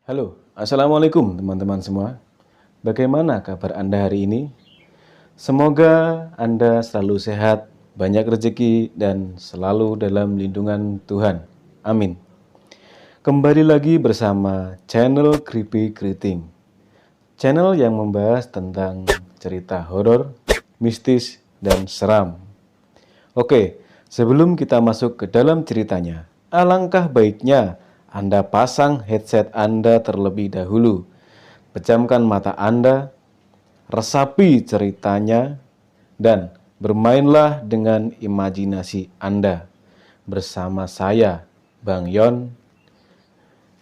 Halo, Assalamualaikum teman-teman semua. Bagaimana kabar Anda hari ini? Semoga Anda selalu sehat, banyak rezeki, dan selalu dalam lindungan Tuhan. Amin. Kembali lagi bersama channel Creepy Keriting. Channel yang membahas tentang cerita horor, mistis, dan seram. Oke, sebelum kita masuk ke dalam ceritanya, alangkah baiknya Anda pasang headset Anda terlebih dahulu. Pejamkan mata Anda, resapi ceritanya, dan bermainlah dengan imajinasi Anda. Bersama saya, Bang Yon,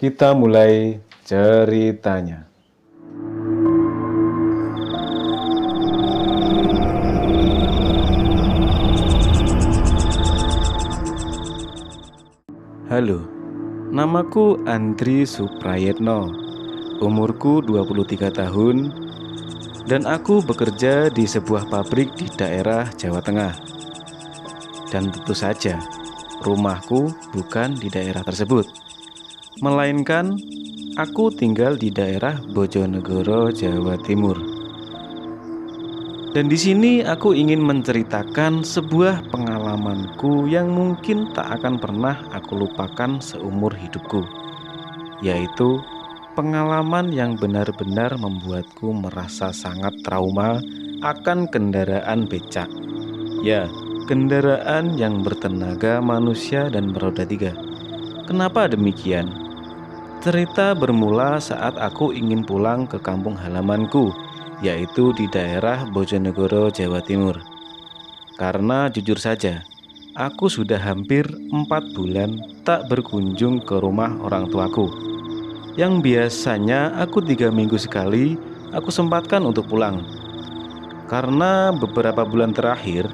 kita mulai ceritanya. Halo, namaku Andri Suprayetno, umurku 23 tahun, dan aku bekerja di sebuah pabrik di daerah Jawa Tengah. Dan tentu saja, rumahku bukan di daerah tersebut, melainkan aku tinggal di daerah Bojonegoro, Jawa Timur. Dan di sini aku ingin menceritakan sebuah pengalamanku yang mungkin tak akan pernah aku lupakan seumur hidupku, yaitu pengalaman yang benar-benar membuatku merasa sangat trauma akan kendaraan becak. Ya, kendaraan yang bertenaga manusia dan beroda 3. Kenapa demikian? Cerita bermula saat aku ingin pulang ke kampung halamanku, yaitu di daerah Bojonegoro, Jawa Timur. Karena jujur saja, aku sudah hampir 4 bulan tak berkunjung ke rumah orang tuaku. Yang biasanya aku 3 minggu sekali aku sempatkan untuk pulang. Karena beberapa bulan terakhir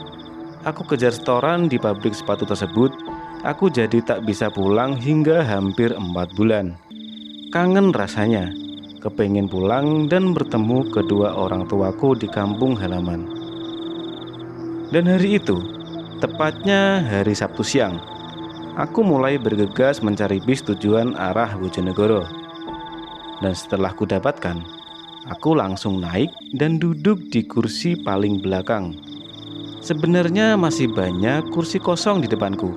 aku kejar setoran di pabrik sepatu tersebut, aku jadi tak bisa pulang hingga hampir 4 bulan. Kangen rasanya, kepengen pulang dan bertemu kedua orang tuaku di kampung halaman. Dan hari itu, tepatnya hari Sabtu siang, aku mulai bergegas mencari bis tujuan arah Bojonegoro. Dan setelah kudapatkan, aku langsung naik dan duduk di kursi paling belakang. Sebenarnya masih banyak kursi kosong di depanku,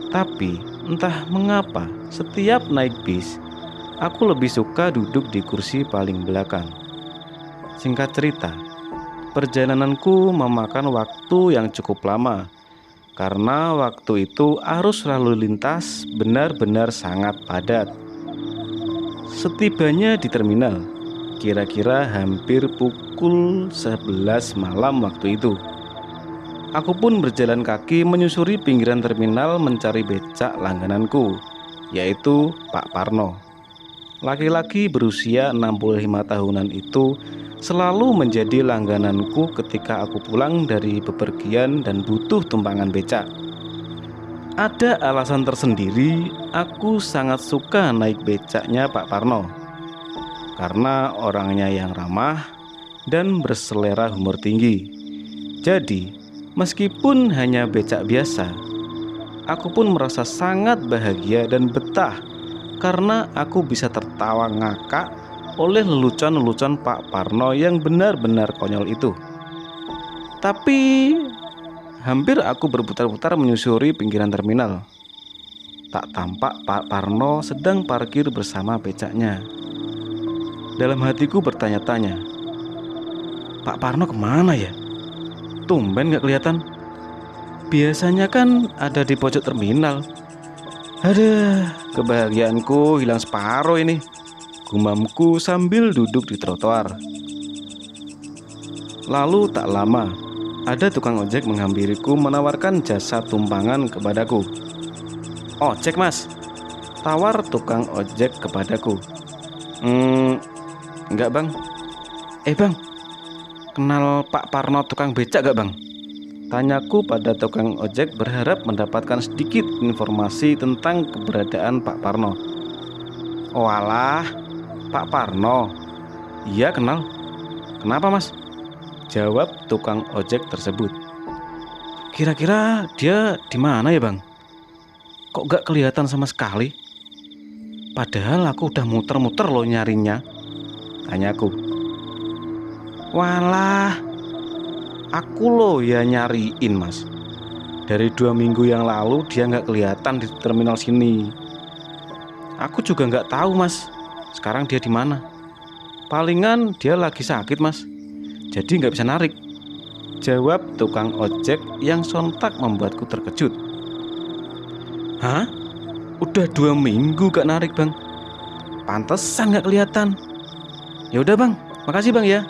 tapi entah mengapa setiap naik bis, aku lebih suka duduk di kursi paling belakang. Singkat cerita, perjalananku memakan waktu yang cukup lama, karena waktu itu arus lalu lintas benar-benar sangat padat. Setibanya di terminal, kira-kira hampir pukul 11 malam waktu itu, aku pun berjalan kaki menyusuri pinggiran terminal mencari becak langgananku, yaitu Pak Parno. Laki-laki berusia 65 tahunan itu selalu menjadi langgananku ketika aku pulang dari bepergian dan butuh tumpangan becak. Ada alasan tersendiri aku sangat suka naik becaknya Pak Parno, karena orangnya yang ramah dan berselera humor tinggi. Jadi, meskipun hanya becak biasa, aku pun merasa sangat bahagia dan betah karena aku bisa tertawa ngakak oleh lelucon-lelucon Pak Parno yang benar-benar konyol itu. Tapi hampir aku berputar-putar menyusuri pinggiran terminal, tak tampak Pak Parno sedang parkir bersama becaknya. Dalam hatiku bertanya-tanya, Pak Parno kemana ya? Tumben gak kelihatan. Biasanya kan ada di pojok terminal. Aduh, kebahagiaanku hilang separuh ini, gumamku sambil duduk di trotoar. Lalu tak lama, ada tukang ojek menghampiriku menawarkan jasa tumpangan kepadaku. "Ojek mas," tawar tukang ojek kepadaku. Enggak bang." Bang, kenal Pak Parno tukang becak gak bang?" Tanyaku pada tukang ojek berharap mendapatkan sedikit informasi tentang keberadaan Pak Parno. "Oh alah, Pak Parno? Iya kenal. Kenapa mas?" jawab tukang ojek tersebut. "Kira-kira dia di mana ya bang? Kok gak kelihatan sama sekali?" Padahal aku udah muter-muter loh nyarinya, tanyaku. Walah, aku loh ya nyariin mas. Dari 2 minggu yang lalu dia nggak kelihatan di terminal sini. Aku juga nggak tahu mas, sekarang dia di mana. Palingan dia lagi sakit mas, jadi nggak bisa narik, jawab tukang ojek yang sontak membuatku terkejut. Hah? Udah 2 minggu gak narik bang? Pantesan gak kelihatan. Ya udah bang, makasih bang ya,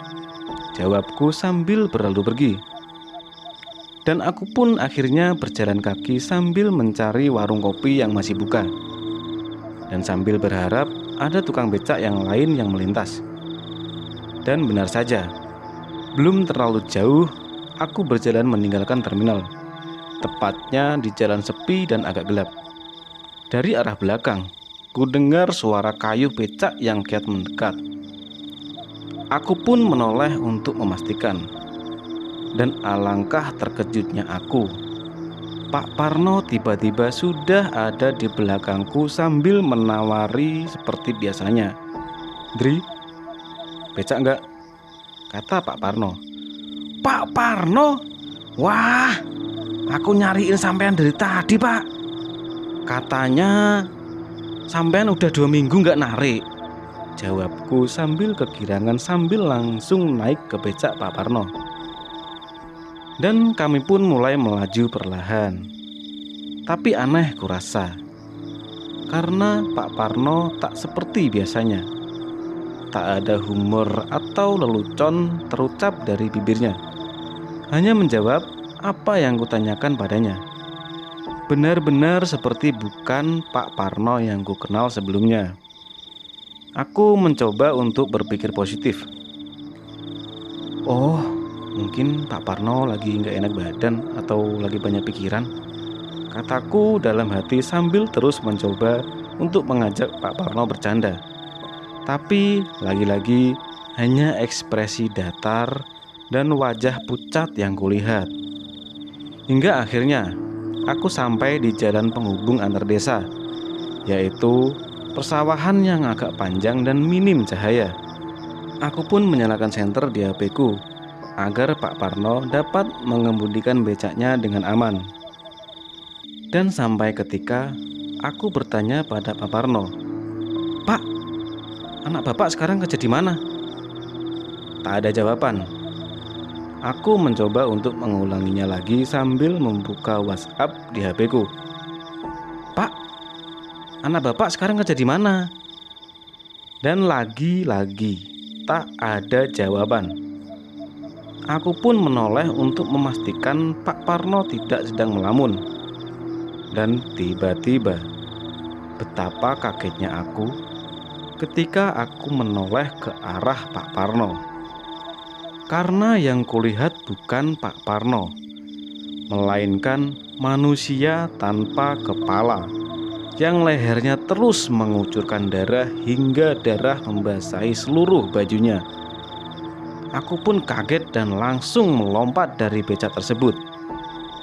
jawabku sambil berlalu pergi. Dan aku pun akhirnya berjalan kaki sambil mencari warung kopi yang masih buka, dan sambil berharap ada tukang becak yang lain yang melintas. Dan benar saja, belum terlalu jauh aku berjalan meninggalkan terminal, tepatnya di jalan sepi dan agak gelap. Dari arah belakang, ku dengar suara kayu becak yang kiat mendekat. Aku pun menoleh untuk memastikan. Dan alangkah terkejutnya aku, Pak Parno tiba-tiba sudah ada di belakangku sambil menawari seperti biasanya. Dri, becak enggak? Kata Pak Parno. Pak Parno? Wah, aku nyariin sampean dari tadi pak. Katanya sampean udah 2 minggu gak narik, jawabku sambil kegirangan sambil langsung naik ke becak Pak Parno. Dan kami pun mulai melaju perlahan. Tapi aneh kurasa, karena Pak Parno tak seperti biasanya. Tak ada humor atau lelucon terucap dari bibirnya. Hanya menjawab apa yang kutanyakan padanya. Benar-benar seperti bukan Pak Parno yang ku kenal sebelumnya. Aku mencoba untuk berpikir positif. Oh, mungkin Pak Parno lagi gak enak badan atau lagi banyak pikiran, kataku dalam hati sambil terus mencoba untuk mengajak Pak Parno bercanda. Tapi lagi-lagi hanya ekspresi datar dan wajah pucat yang kulihat. Hingga akhirnya aku sampai di jalan penghubung antar desa, yaitu persawahan yang agak panjang dan minim cahaya. Aku pun menyalakan senter di HP-ku agar Pak Parno dapat mengemudikan becaknya dengan aman. Dan sampai ketika aku bertanya pada Pak Parno, Pak, anak bapak sekarang kerja di mana? Tak ada jawaban. Aku mencoba untuk mengulanginya lagi sambil membuka WhatsApp di HP-ku. Pak, anak bapak sekarang kerja di mana? Dan lagi-lagi tak ada jawaban. Aku pun menoleh untuk memastikan Pak Parno tidak sedang melamun. Dan tiba-tiba, betapa kagetnya aku ketika aku menoleh ke arah Pak Parno. Karena yang kulihat bukan Pak Parno, melainkan manusia tanpa kepala yang lehernya terus mengucurkan darah hingga darah membasahi seluruh bajunya. Aku pun kaget dan langsung melompat dari becak tersebut,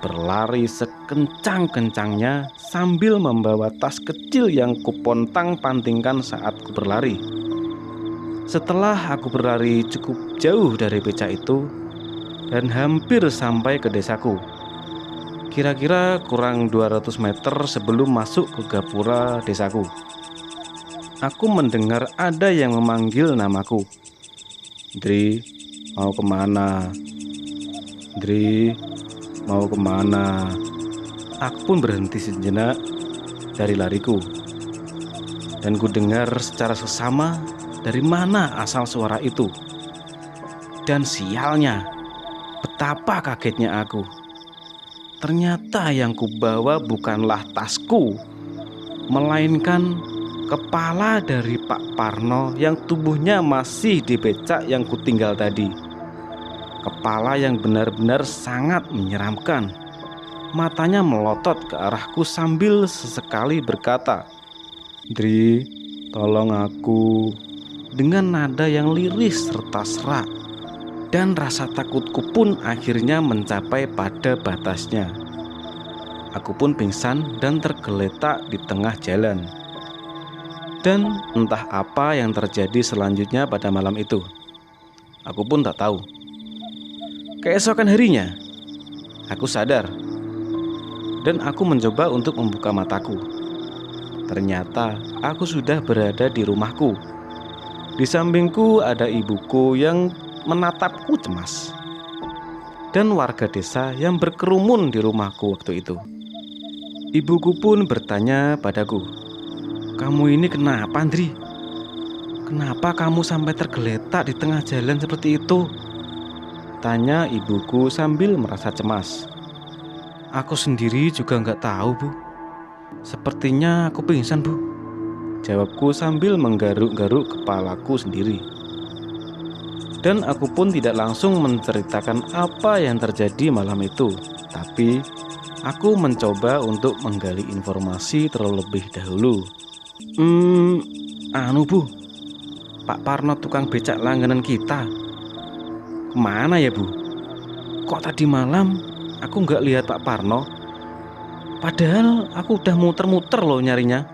berlari sekencang-kencangnya sambil membawa tas kecil yang kupontang-pantingkan saat ku berlari. Setelah aku berlari cukup jauh dari becak itu dan hampir sampai ke desaku, kira-kira kurang 200 meter sebelum masuk ke gapura desaku, aku mendengar ada yang memanggil namaku. Dri, mau kemana? Dri, mau kemana? Aku pun berhenti sejenak dari lariku, dan ku dengar secara seksama dari mana asal suara itu. Dan sialnya, betapa kagetnya aku. Ternyata yang kubawa bukanlah tasku, melainkan kepala dari Pak Parno yang tubuhnya masih di becak yang kutinggal tadi. Kepala yang benar-benar sangat menyeramkan. Matanya melotot ke arahku sambil sesekali berkata, Dri, tolong aku, dengan nada yang lirih serta serak. Dan rasa takutku pun akhirnya mencapai pada batasnya. Aku pun pingsan dan tergeletak di tengah jalan. Dan entah apa yang terjadi selanjutnya pada malam itu. Aku pun tak tahu. Keesokan harinya, aku sadar dan aku mencoba untuk membuka mataku. Ternyata aku sudah berada di rumahku. Di sampingku ada ibuku yang menatapku cemas, dan warga desa yang berkerumun di rumahku waktu itu. Ibuku pun bertanya padaku, "Kamu ini kenapa, Andri? Kenapa kamu sampai tergeletak di tengah jalan seperti itu?" Tanya ibuku sambil merasa cemas. "Aku sendiri juga nggak tahu, Bu. Sepertinya aku pingsan, Bu," jawabku sambil menggaruk-garuk kepalaku sendiri. Dan aku pun tidak langsung menceritakan apa yang terjadi malam itu. Tapi aku mencoba untuk menggali informasi terlebih dahulu. Anu, Bu, Pak Parno tukang becak langganan kita kemana ya, Bu? Kok tadi malam aku nggak lihat Pak Parno? Padahal aku udah muter-muter loh nyarinya,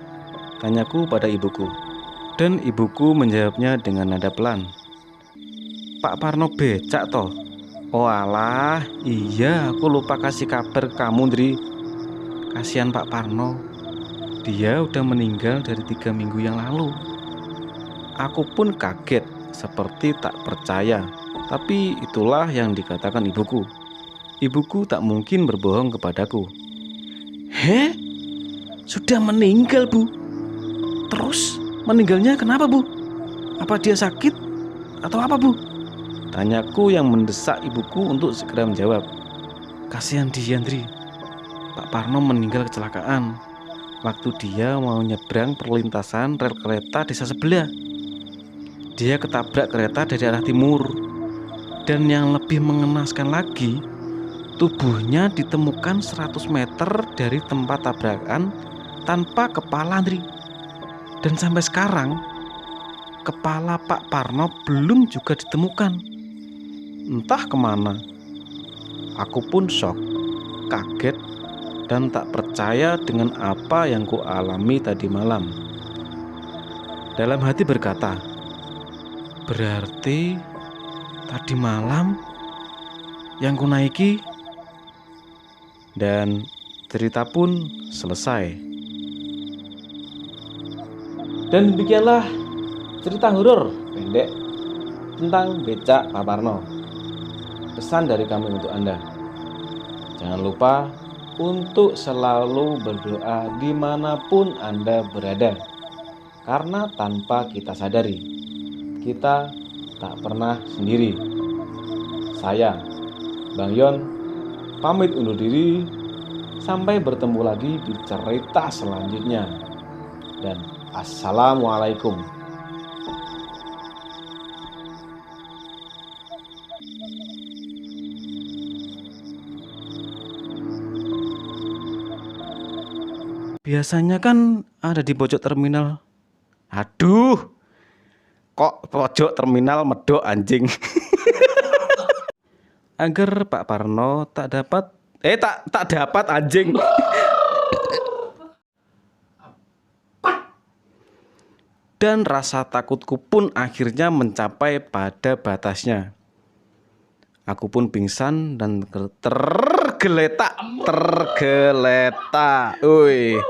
tanyaku pada ibuku. Dan ibuku menjawabnya dengan nada pelan, "Pak Parno becak toh? Oh alah, iya aku lupa kasih kabar ke kamu, Dri. Kasihan Pak Parno, dia udah meninggal dari 3 minggu yang lalu." Aku pun kaget, seperti tak percaya. Tapi itulah yang dikatakan ibuku. Ibuku tak mungkin berbohong kepadaku. "Heh? Sudah meninggal, Bu? Terus meninggalnya kenapa, Bu? Apa dia sakit atau apa, Bu?" Tanyaku yang mendesak ibuku untuk segera menjawab. "Kasihan dia, Andri. Pak Parno meninggal kecelakaan waktu dia mau nyebrang perlintasan rel kereta desa sebelah. Dia ketabrak kereta dari arah timur. Dan yang lebih mengenaskan lagi, tubuhnya ditemukan 100 meter dari tempat tabrakan tanpa kepala, Andri. Dan sampai sekarang kepala Pak Parno belum juga ditemukan. Entah kemana." Aku pun shock, kaget, dan tak percaya dengan apa yang ku alami tadi malam. Dalam hati berkata, "Berarti tadi malam yang ku naiki." Dan cerita pun selesai. Dan demikianlah cerita horor pendek tentang becak Pak Parno. Pesan dari kami untuk Anda, jangan lupa untuk selalu berdoa dimanapun Anda berada. Karena tanpa kita sadari, kita tak pernah sendiri. Saya, Bang Yon, pamit undur diri. Sampai bertemu lagi di cerita selanjutnya. Dan assalamualaikum. Biasanya kan ada di pojok terminal. Aduh, kok pojok terminal medok anjing. Agar Pak Parno tak dapat anjing. Dan rasa takutku pun akhirnya mencapai pada batasnya. Aku pun pingsan dan tergeletak. Woi.